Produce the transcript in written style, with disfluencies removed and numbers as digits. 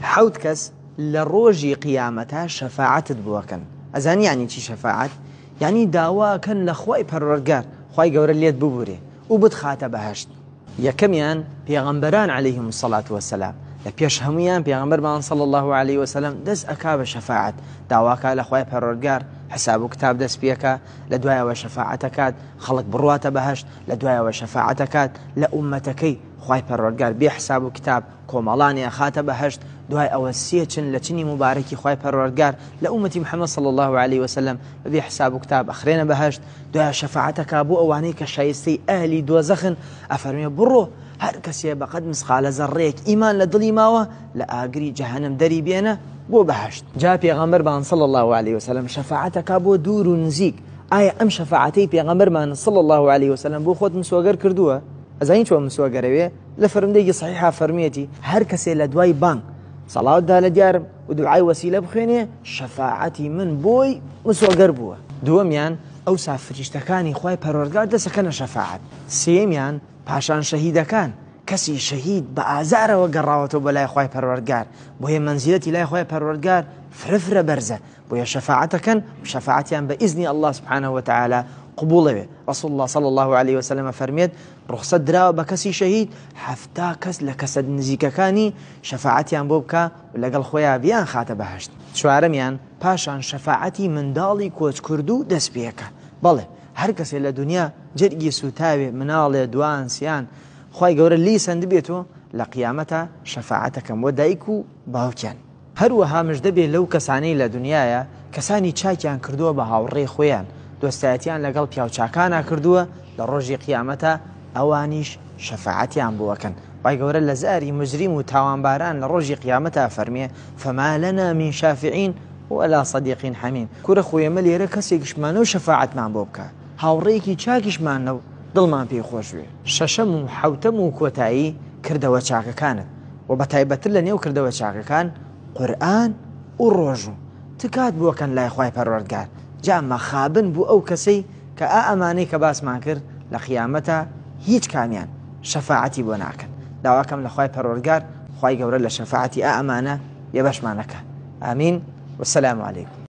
حوت کەس لە ڕۆژی قیامەتە شەفاعەتت بووەکەن. ئەزانی یعنی چی شەفاعەت؟ یعنی داواکەن لە خۆی پەروەردگار خی گەورە لێت ببورێ و بتخاتە بەهەشت. یەکەمیان پێغەمبەران عەلەیهیمو السەڵات وەسەلام، لە پێش هەمویان پێغەمبەرمان صلی الله علیه وسلم دەست ئەکا بە شەفاعەت، داواکە لە خۆی پەروەردگار حساب و کتاب دەست پێکە، لە دوایەوە شەفاعەتەکات خەڵک بڕواتە بەهەشت، لە دوایەوە شەفاعەتەکات لە ئومەتەکەی خی پەروەردگار بێ حساب و کتاب کۆمەڵانیان خاتە بەهەشت. دوای ئەوە سێچن لە چنی مبارەکی خی پەروەردگار لە ئومەتی محەممەد صلی الله عليه وسلم بێ حساب و کتاب ئەخرێنە بەهەشت. دوای شەفاعەتەکە بۆ ئەوانەی کە شایستەی ئەهلی دۆزەخن، ئەفەرمێ بڕۆ هەر کەسێ بەقەد مسقالە زەڕێک ئیمان لە دڵی ماوە لە ئاگری جەهەنەم دەری بێنە بۆ بەهەشت. جا پێغەمبەرمان صلی الله عليه وسلم شەفاعەتەکە بۆ دوور و نزیک. ئایا ئەم شەفاعەتەی پێغەمبەرمان صلی الله عليه وسلم بۆ خۆت مسوەگەر کردووە؟ ئەزانین چۆن مسوەگەرەوێ؟ لە فەرمودەیەکی صحیحا فەرمێتی هەر کەسێ لە دوای بانگ سەڵاوتدا لە دیارم و دوعای وەسیلە بخوێنێ شەفاعەتی من بۆی مسوەگەر بووە. دووەمیان ئەوسا فریشتەکانی خی پەروەردگار دەسەکەنە شەفاعەت. سێمیان پاشان شەهیدەکان، کەسی شەهید بە ئازارەوە گەڕاوەتەوە بە لای خی پەروەردگار، بۆیە مەنزیلەتی لای خی پەروەردگار فرەفرە بەرزە، بۆیە شەفاعەتەکەن شەفاعەتیان بە ئیزنی الله سبحانه وتعالى قبولەوێ. رسول الله صلى الله عليه وسلم فەرمێت ڕوخسەت دراوە بە کەسی شەهید هەفتا کەس لە کەسە نزیکەکانی شەفاعەتیان بۆ بکە و لەگەڵ خۆیان بیان خاتە بەهەشت. چوارەمیان پاشان شەفاعەتی منداڵی کۆچکردوو دەست پێکە. بەڵێ هەر کەسێ لە دنیا جەرگی سوتاوێ مناڵێ دوانسیان خی گەورە لی سند بێتەوە لە قیامەتە شەفاعەتەکەم بۆ دایک و باوکیان. هەروەها مژدە بێ لەو کەسانەی لە دنیاە کەسانی چاکیان کردووە بە هاوڕێی خۆیان، دۆستایەتیان لەگەڵ پیاوچاکانە کردووە، لە ڕۆژی قیامەتە ئەوانیش شەفاعەتیان بووەکەن. خی گەورە لە زاری مجریم و تاوانباران لە ڕۆژی قیامەتە فەرمێ فما لنا من شافعین ولا صديق حمیم. کوورە خۆیەمە لێرە کەسێکیشمانە و شەفاعەتمان بۆ بکە، هاوڕێیەکی چاکیشمانە و دڵمان پێی خۆشوێ. شەشەم و حەوتەم و کۆتایی کردەوە چاکەکانت، و بە تایبەتر لە نێو کردەوە چاکەکان قورئان و ڕۆژوو تکات بووەکەن لای خی پەروەردگار. جا مەخابن بوو ئەو کەسەی کە ئەمانەی کە باسمان کرد لە قیامەتە هیچ کامیان شەفاعەتی بۆ ناکەن. داواکەم لە خی پەروەردگار خی گەورە لە شەفاعەتی ئەمانە یەبەشمانەکە. ئامین. والسلام عليكم.